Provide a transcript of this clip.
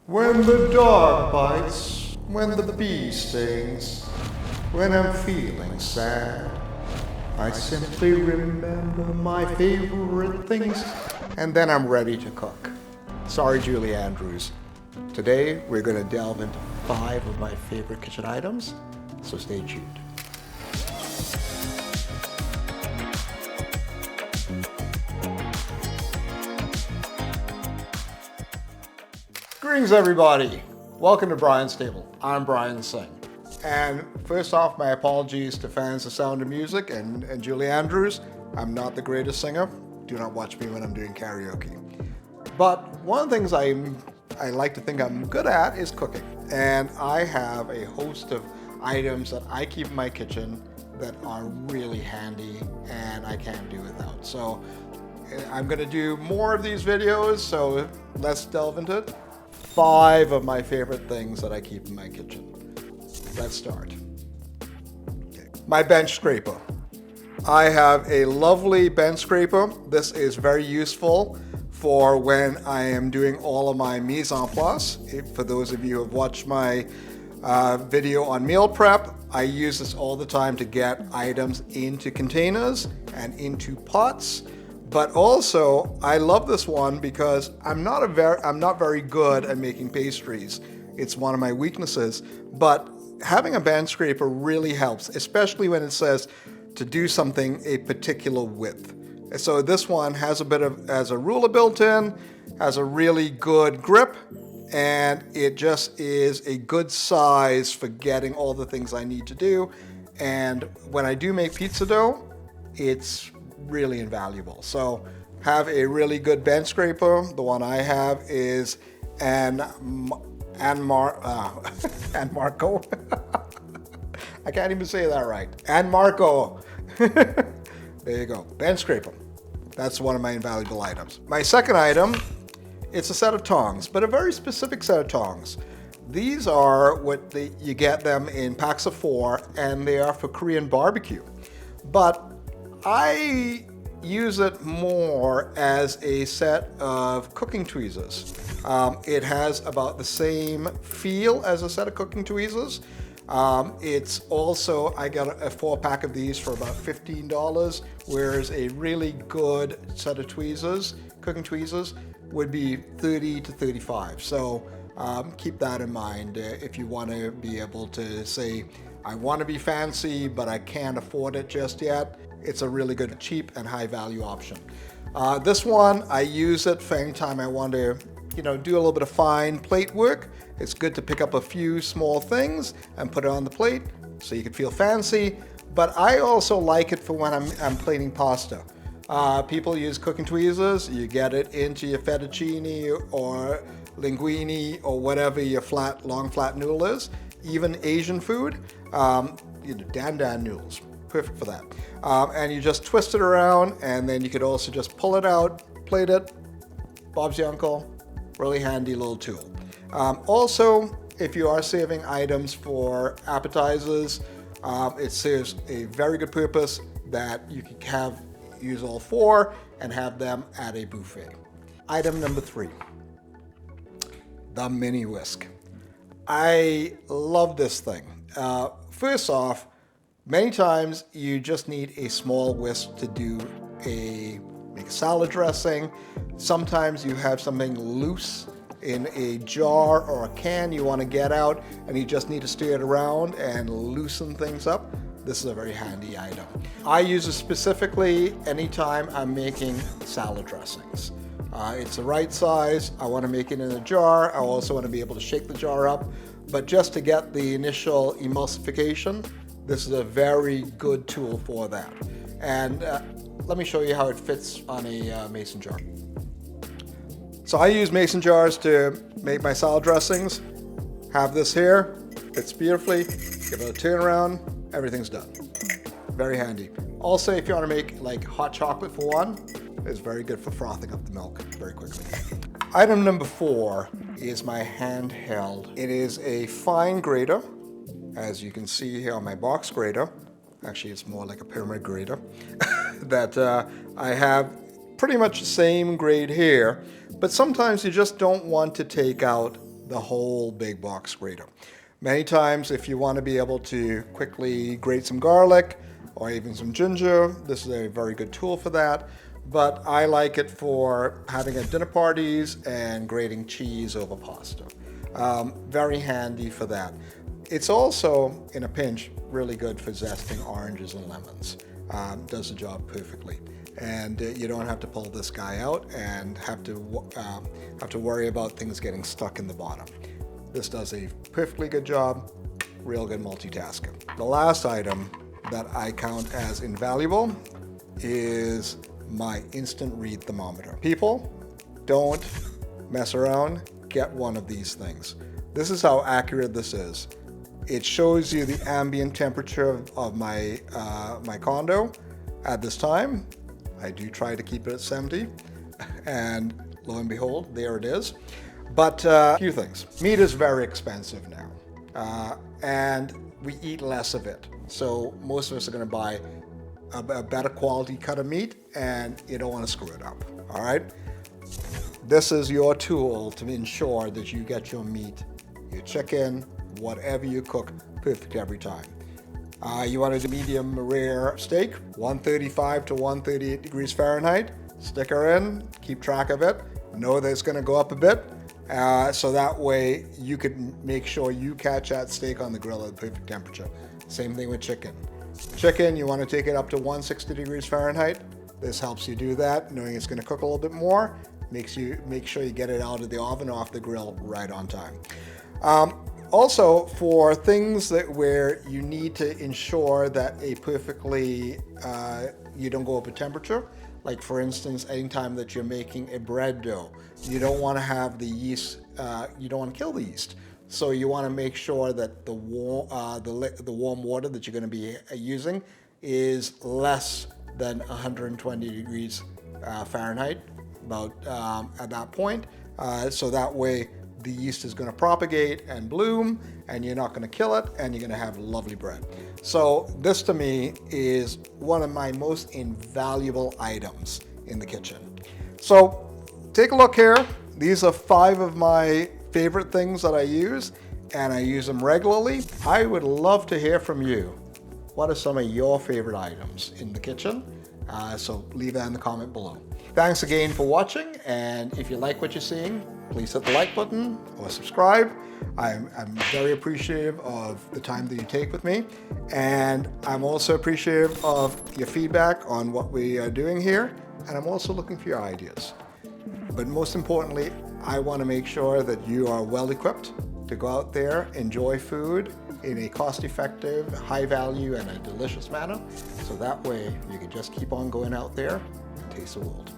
When the dog bites, when the bee stings, when I'm feeling sad, I simply remember my favorite things, and then I'm ready to cook. Sorry, Julie Andrews. Today, we're going to delve into 5 of my favorite kitchen items, so stay tuned. Greetings, everybody. Welcome to Brian's Table. I'm Brian Singh. And first off, my apologies to fans of Sound of Music and Julie Andrews. I'm not the greatest singer. Do not watch me when I'm doing karaoke. But one of the things I like to think I'm good at is cooking. And I have a host of items that I keep in my kitchen that are really handy and I can't do without. So I'm going to do more of these videos, so let's delve into it. 5 of my favorite things that I keep in my kitchen. Let's start. Okay. My bench scraper. I have a lovely bench scraper. This is very useful for when I am doing all of my mise en place. For those of you who have watched my video on meal prep, I use this all the time to get items into containers and into pots. But also, I love this one because I'm not very good at making pastries. It's one of my weaknesses. But having a bench scraper really helps, especially when it says to do something a particular width. So this one has a ruler built in, has a really good grip, and it just is a good size for getting all the things I need to do. And when I do make pizza dough, it's really invaluable. So have a really good bench scraper. The one I have is Marco. I can't even say that right. Marco. There you go. Bench scraper. That's one of my invaluable items. My second item, it's a set of tongs, but a very specific set of tongs. These are you get them in packs of 4, and they are for Korean barbecue. But I use it more as a set of cooking tweezers. It has about the same feel as a set of cooking tweezers. It's also, I got a 4-pack of these for about $15, whereas a really good set of tweezers, cooking tweezers, would be $30 to $35. So keep that in mind if you want to be able to say, I want to be fancy, but I can't afford it just yet. It's a really good, cheap, and high-value option. This one, I use it for any time I want to, do a little bit of fine plate work. It's good to pick up a few small things and put it on the plate so you can feel fancy. But I also like it for when I'm plating pasta. People use cooking tweezers. You get it into your fettuccine or linguine or whatever your long flat noodle is. Even Asian food, dan dan noodles. Perfect for that. And you just twist it around, and then you could also just pull it out, plate it. Bob's your uncle. Really handy little tool. Also, if you are saving items for appetizers, it serves a very good purpose that you can use all 4 and have them at a buffet. Item number 3, the mini whisk. I love this thing. First off, many times you just need a small whisk to make a salad dressing. Sometimes you have something loose in a jar or a can you want to get out and you just need to stir it around and loosen things up. This is a very handy item. I use it specifically anytime I'm making salad dressings. It's the right size. I want to make it in a jar. I also want to be able to shake the jar up. But just to get the initial emulsification, this is a very good tool for that. And let me show you how it fits on a mason jar. So I use mason jars to make my salad dressings. Have this here, fits beautifully. Give it a turn around, everything's done. Very handy. Also, if you want to make like hot chocolate for one, it's very good for frothing up the milk very quickly. Item number 4 is my handheld. It is a fine grater, as you can see here on my box grater. Actually, it's more like a pyramid grater that I have pretty much the same grade here, but sometimes you just don't want to take out the whole big box grater. Many times, if you want to be able to quickly grate some garlic or even some ginger, this is a very good tool for that. But I like it for having at dinner parties and grating cheese over pasta. Very handy for that. It's also, in a pinch, really good for zesting oranges and lemons. Does the job perfectly. And you don't have to pull this guy out and have to worry about things getting stuck in the bottom. This does a perfectly good job, real good multitasker. The last item that I count as invaluable is my instant read thermometer. People, don't mess around, get one of these things. This is how accurate this is. It shows you the ambient temperature of my condo at this time. I do try to keep it at 70, and lo and behold, there it is. But a few things. Meat is very expensive now, and we eat less of it. So most of us are going to buy a better quality cut of meat, and you don't want to screw it up, all right? This is your tool to ensure that you get your meat, your chicken, whatever you cook, perfect every time. You want a medium rare steak, 135 to 138 degrees Fahrenheit. Stick her in, keep track of it. Know that it's going to go up a bit, so that way you could make sure you catch that steak on the grill at the perfect temperature. Same thing with chicken. Chicken, you want to take it up to 160 degrees Fahrenheit. This helps you do that, knowing it's going to cook a little bit more. Make sure you get it out of the oven, off the grill right on time. Also, for things where you need to ensure that you don't go up a temperature, like for instance, anytime that you're making a bread dough, you don't want to have the yeast, you don't want to kill the yeast. So you want to make sure that the warm water that you're going to be using is less than 120 degrees Fahrenheit, about at that point. So that way the yeast is going to propagate and bloom, and you're not going to kill it, and you're going to have lovely bread. So this to me is one of my most invaluable items in the kitchen. So take a look here. These are 5 of my favorite things that I use, and I use them regularly. I would love to hear from you. What are some of your favorite items in the kitchen? So leave that in the comment below. Thanks again for watching, and if you like what you're seeing, please hit the like button or subscribe. I'm very appreciative of the time that you take with me, and I'm also appreciative of your feedback on what we are doing here, and I'm also looking for your ideas. But most importantly, I want to make sure that you are well equipped to go out there, enjoy food in a cost-effective, high-value, and a delicious manner, so that way you can just keep on going out there and taste the world.